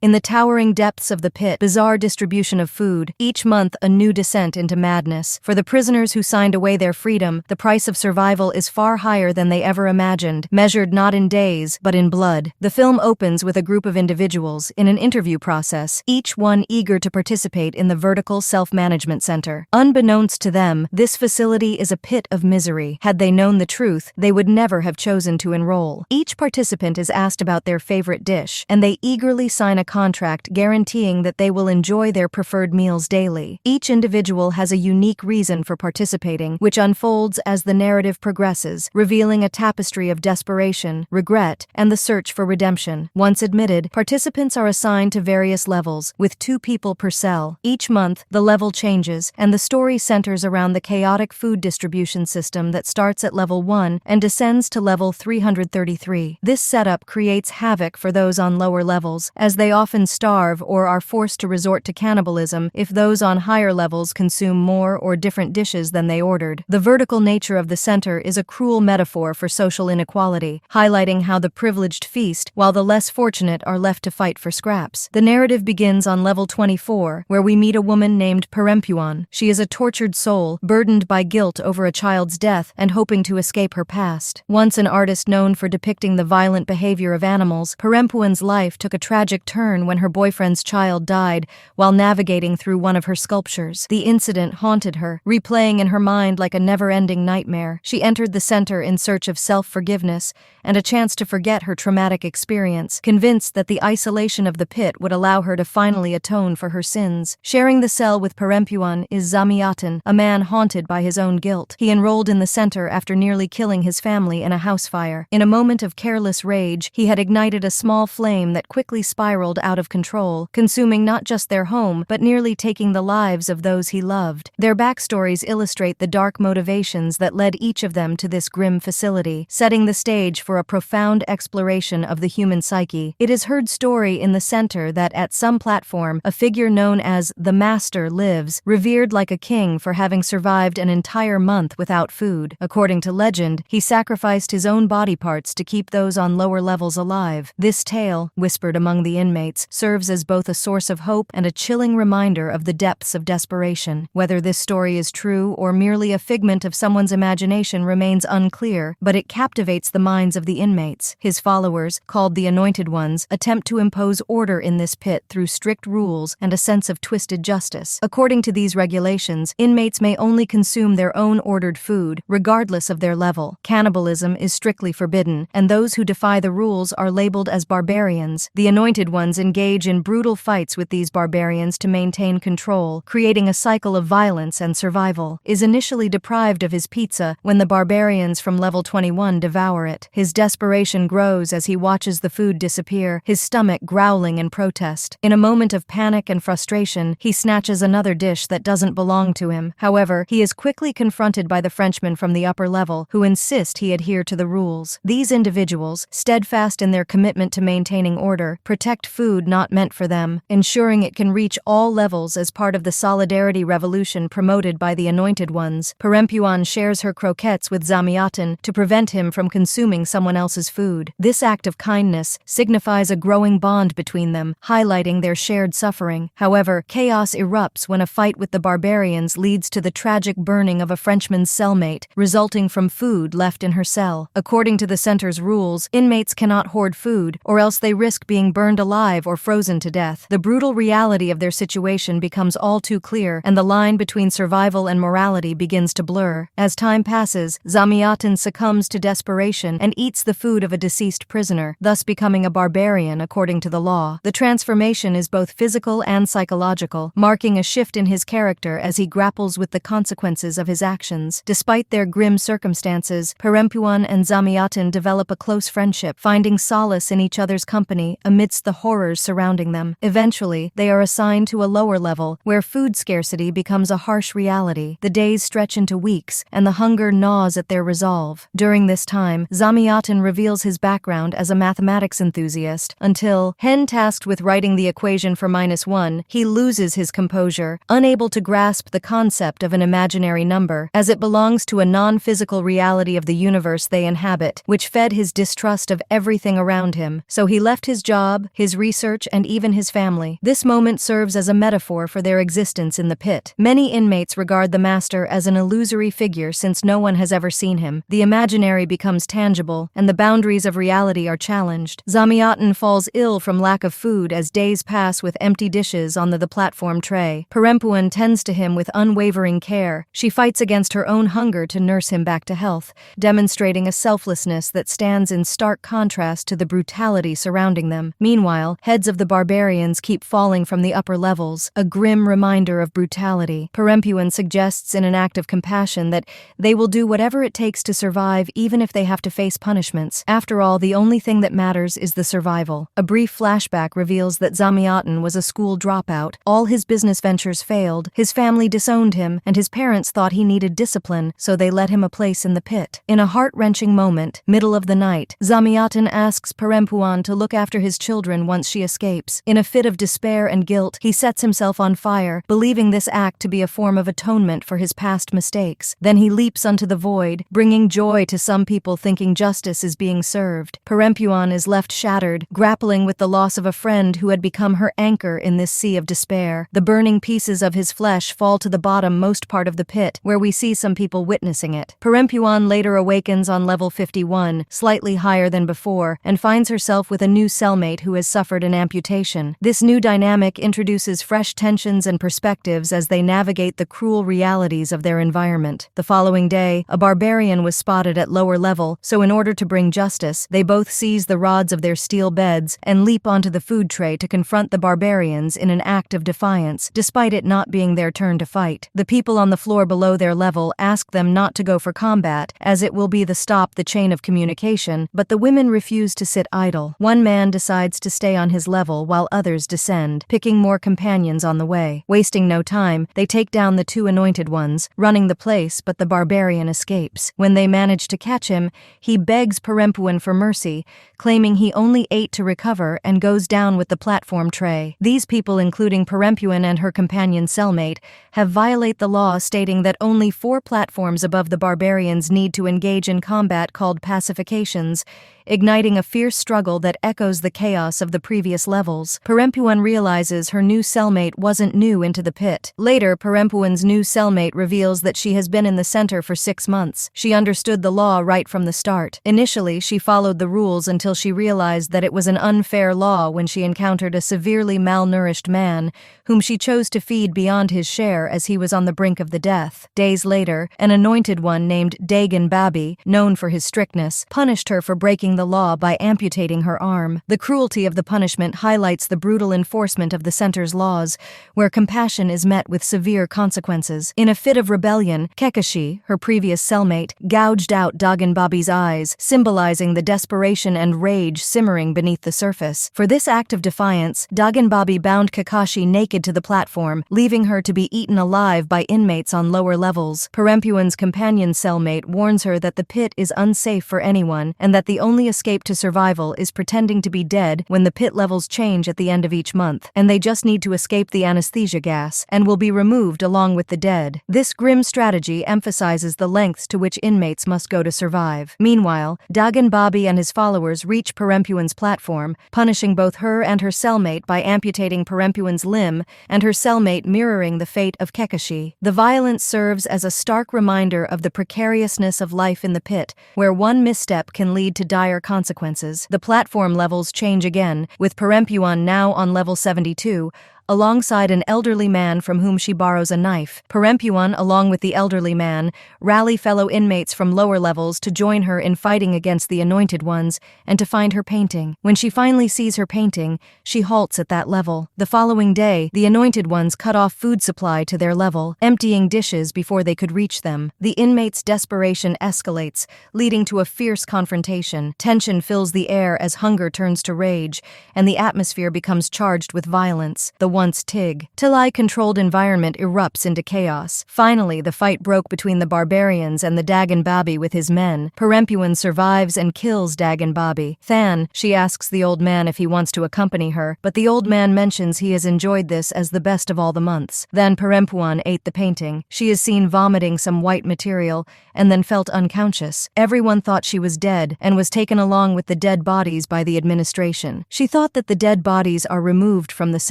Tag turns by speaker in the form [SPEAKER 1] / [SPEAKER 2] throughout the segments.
[SPEAKER 1] In the towering depths of the pit, bizarre distribution of food, each month a new descent into madness. For the prisoners who signed away their freedom, the price of survival is far higher than they ever imagined, measured not in days, but in blood. The film opens with a group of individuals in an interview process, each one eager to participate in the Vertical Self-Management Center. Unbeknownst to them, this facility is a pit of misery. Had they known the truth, they would never have chosen to enroll. Each participant is asked about their favorite dish, and they eagerly sign a contract guaranteeing that they will enjoy their preferred meals daily. Each individual has a unique reason for participating, which unfolds as the narrative progresses, revealing a tapestry of desperation, regret, and the search for redemption. Once admitted, participants are assigned to various levels, with 2 people per cell. Each month, the level changes, and the story centers around the chaotic food distribution system that starts at level 1 and descends to level 333. This setup creates havoc for those on lower levels, as they often starve or are forced to resort to cannibalism if those on higher levels consume more or different dishes than they ordered. The vertical nature of the center is a cruel metaphor for social inequality, highlighting how the privileged feast while the less fortunate are left to fight for scraps. The narrative begins on level 24, where we meet a woman named Perempuan. She is a tortured soul, burdened by guilt over a child's death and hoping to escape her past. Once an artist known for depicting the violent behavior of animals, Perempuan's life took a tragic turn when her boyfriend's child died while navigating through one of her sculptures. The incident haunted her, replaying in her mind like a never-ending nightmare. She entered the center in search of self-forgiveness and a chance to forget her traumatic experience, convinced that the isolation of the pit would allow her to finally atone for her sins. Sharing the cell with Perempuan is Zamiatin, a man haunted by his own guilt. He enrolled in the center after nearly killing his family in a house fire. In a moment of careless rage, he had ignited a small flame that quickly spiraled out of control, consuming not just their home, but nearly taking the lives of those he loved. Their backstories illustrate the dark motivations that led each of them to this grim facility, setting the stage for a profound exploration of the human psyche. It is heard story in the center that at some platform, a figure known as the Master lives, revered like a king for having survived an entire month without food. According to legend, he sacrificed his own body parts to keep those on lower levels alive. This tale, whispered among the inmates, serves as both a source of hope and a chilling reminder of the depths of desperation. Whether this story is true or merely a figment of someone's imagination remains unclear, but it captivates the minds of the inmates. His followers, called the Anointed Ones, attempt to impose order in this pit through strict rules and a sense of twisted justice. According to these regulations, inmates may only consume their own ordered food, regardless of their level. Cannibalism is strictly forbidden, and those who defy the rules are labeled as barbarians. The Anointed Ones engage in brutal fights with these barbarians to maintain control, creating a cycle of violence and survival. Is initially deprived of his pizza when the barbarians from level 21 devour it. His desperation grows as he watches the food disappear, his stomach growling in protest. In a moment of panic and frustration, he snatches another dish that doesn't belong to him. However, he is quickly confronted by the Frenchmen from the upper level, who insist he adhere to the rules. These individuals, steadfast in their commitment to maintaining order, protect food not meant for them, ensuring it can reach all levels as part of the solidarity revolution promoted by the Anointed Ones. Perempuan shares her croquettes with Zamiatin to prevent him from consuming someone else's food. This act of kindness signifies a growing bond between them, highlighting their shared suffering. However, chaos erupts when a fight with the barbarians leads to the tragic burning of a Frenchman's cellmate, resulting from food left in her cell. According to the center's rules, inmates cannot hoard food, or else they risk being burned alive or frozen to death. The brutal reality of their situation becomes all too clear, and the line between survival and morality begins to blur. As time passes, Zamiatin succumbs to desperation and eats the food of a deceased prisoner, thus becoming a barbarian according to the law. The transformation is both physical and psychological, marking a shift in his character as he grapples with the consequences of his actions. Despite their grim circumstances, Perempuan and Zamiatin develop a close friendship, finding solace in each other's company amidst the horrors surrounding them. Eventually, they are assigned to a lower level, where food scarcity becomes a harsh reality. The days stretch into weeks, and the hunger gnaws at their resolve. During this time, Zamiatin reveals his background as a mathematics enthusiast, until, tasked with writing the equation for -1, he loses his composure, unable to grasp the concept of an imaginary number, as it belongs to a non-physical reality of the universe they inhabit, which fed his distrust of everything around him. So he left his job, his research, and even his family. This moment serves as a metaphor for their existence in the pit. Many inmates regard the master as an illusory figure since no one has ever seen him. The imaginary becomes tangible, and the boundaries of reality are challenged. Zamyatin falls ill from lack of food as days pass with empty dishes on the platform tray. Perempuan tends to him with unwavering care. She fights against her own hunger to nurse him back to health, demonstrating a selflessness that stands in stark contrast to the brutality surrounding them. Meanwhile, heads of the barbarians keep falling from the upper levels, a grim reminder of brutality. Perempuan suggests in an act of compassion that they will do whatever it takes to survive even if they have to face punishments. After all, the only thing that matters is the survival. A brief flashback reveals that Zamyatin was a school dropout. All his business ventures failed, his family disowned him, and his parents thought he needed discipline, so they let him a place in the pit. In a heart-wrenching moment, middle of the night, Zamyatin asks Perempuan to look after his children once she escapes. In a fit of despair and guilt, he sets himself on fire, believing this act to be a form of atonement for his past mistakes. Then he leaps onto the void, bringing joy to some people thinking justice is being served. Perempuan is left shattered, grappling with the loss of a friend who had become her anchor in this sea of despair. The burning pieces of his flesh fall to the bottom-most part of the pit, where we see some people witnessing it. Perempuan later awakens on level 51, slightly higher than before, and finds herself with a new cellmate who has suffered an amputation. This new dynamic introduces fresh tensions and perspectives as they navigate the cruel realities of their environment. The following day, a barbarian was spotted at lower level, so in order to bring justice, they both seize the rods of their steel beds and leap onto the food tray to confront the barbarians in an act of defiance, despite it not being their turn to fight. The people on the floor below their level ask them not to go for combat, as it will be the stop the chain of communication, but the women refuse to sit idle. One man decides to stay on his level while others descend, picking more companions on the way. Wasting no time, they take down the two anointed ones, running the place, but the barbarian escapes. When they manage to catch him, he begs Perempuan for mercy, claiming he only ate to recover and goes down with the platform tray. These people, including Perempuan and her companion cellmate, have violated the law stating that only 4 platforms above the barbarians need to engage in combat called pacifications, igniting a fierce struggle that echoes the chaos of the previous levels. Perempuan realizes her new cellmate wasn't new into the pit. Later, Perempuan's new cellmate reveals that she has been in the center for 6 months. She understood the law right from the start. Initially, she followed the rules until she realized that it was an unfair law when she encountered a severely malnourished man, whom she chose to feed beyond his share as he was on the brink of the death. Days later, an anointed one named Dagan Babi, known for his strictness, punished her for breaking the law by amputating her arm. The cruelty of the punishment highlights the brutal enforcement of the center's laws, where compassion is met with severe consequences. In a fit of rebellion, Kekashi, her previous cellmate, gouged out Dagan Babi's eyes, symbolizing the desperation and rage simmering beneath the surface. For this act of defiance, Dagan Babi bound Kakashi naked to the platform, leaving her to be eaten alive by inmates on lower levels. Perempuan's companion cellmate warns her that the pit is unsafe for anyone, and that the only escape to survival is pretending to be dead when the pit levels change at the end of each month, and they just need to escape the anesthesia gas, and will be removed along with the dead. This grim strategy emphasizes the lengths to which inmates must go to survive. Meanwhile, Dagan Babi and his followers reach Perempuan's platform, punishing both her and her cellmate by amputating Perempuan's limb, and her cellmate mirroring the fate of Kekashi. The violence serves as a stark reminder of the precariousness of life in the pit, where one misstep can lead to dire consequences. The platform levels change again, with Perempuan now on level 72, alongside an elderly man from whom she borrows a knife. Perempuan, along with the elderly man, rally fellow inmates from lower levels to join her in fighting against the Anointed Ones and to find her painting. When she finally sees her painting, she halts at that level. The following day, the Anointed Ones cut off food supply to their level, emptying dishes before they could reach them. The inmates' desperation escalates, leading to a fierce confrontation. Tension fills the air as hunger turns to rage, and the atmosphere becomes charged with violence. The once Tig. Tilai-controlled environment erupts into chaos. Finally, the fight broke between the barbarians and the Dagon Babi with his men. Perempuan survives and kills Dagon Babi. Than, she asks the old man if he wants to accompany her, but the old man mentions he has enjoyed this as the best of all the months. Then Perempuan ate the painting. She is seen vomiting some white material and then felt unconscious. Everyone thought she was dead and was taken along with the dead bodies by the administration. She thought that the dead bodies are removed from the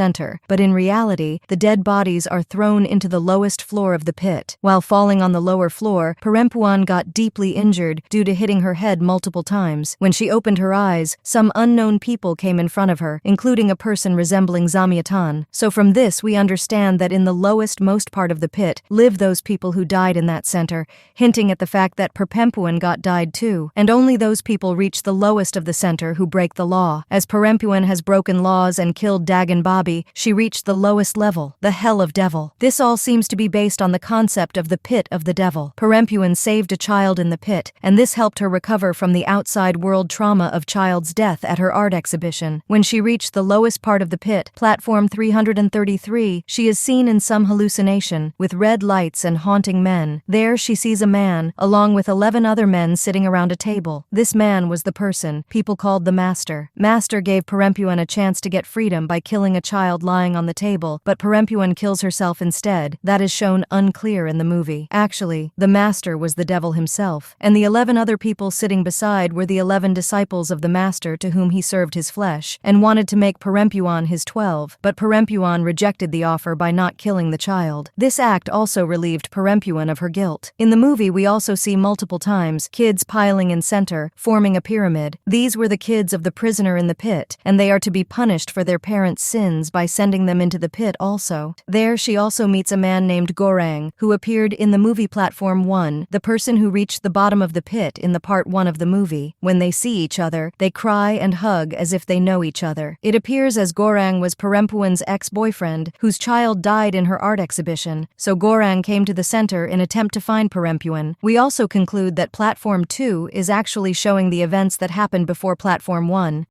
[SPEAKER 1] center, but in reality, the dead bodies are thrown into the lowest floor of the pit. While falling on the lower floor, Perempuan got deeply injured due to hitting her head multiple times. When she opened her eyes, some unknown people came in front of her, including a person resembling Zamiatan. So from this we understand that in the lowest most part of the pit live those people who died in that center, hinting at the fact that Perempuan died too, and only those people reach the lowest of the center who break the law. As Perempuan has broken laws and killed Dagon Babi, she reached the lowest level, the Hell of Devil. This all seems to be based on the concept of the pit of the devil. Perempuan saved a child in the pit, and this helped her recover from the outside world trauma of child's death at her art exhibition. When she reached the lowest part of the pit, platform 333, she is seen in some hallucination, with red lights and haunting men. There she sees a man, along with 11 other men sitting around a table. This man was the person people called the Master. Master gave Perempuan a chance to get freedom by killing a child lying on the table, but Perempuan kills herself instead. That is shown unclear in the movie. Actually, the Master was the devil himself, and the 11 other people sitting beside were the 11 disciples of the Master to whom he served his flesh, and wanted to make Perempuan his 12, but Perempuan rejected the offer by not killing the child. This act also relieved Perempuan of her guilt. In the movie we also see multiple times kids piling in center, forming a pyramid. These were the kids of the prisoner in the pit, and they are to be punished for their parents' sins by sending them into the pit also. There she also meets a man named Gorang, who appeared in the movie Platform 1, the person who reached the bottom of the pit in the part 1 of the movie. When they see each other, they cry and hug as if they know each other. It appears as Gorang was Perempuan's ex-boyfriend, whose child died in her art exhibition, so Gorang came to the center in attempt to find Perempuan. We also conclude that Platform 2 is actually showing the events that happened before Platform 1.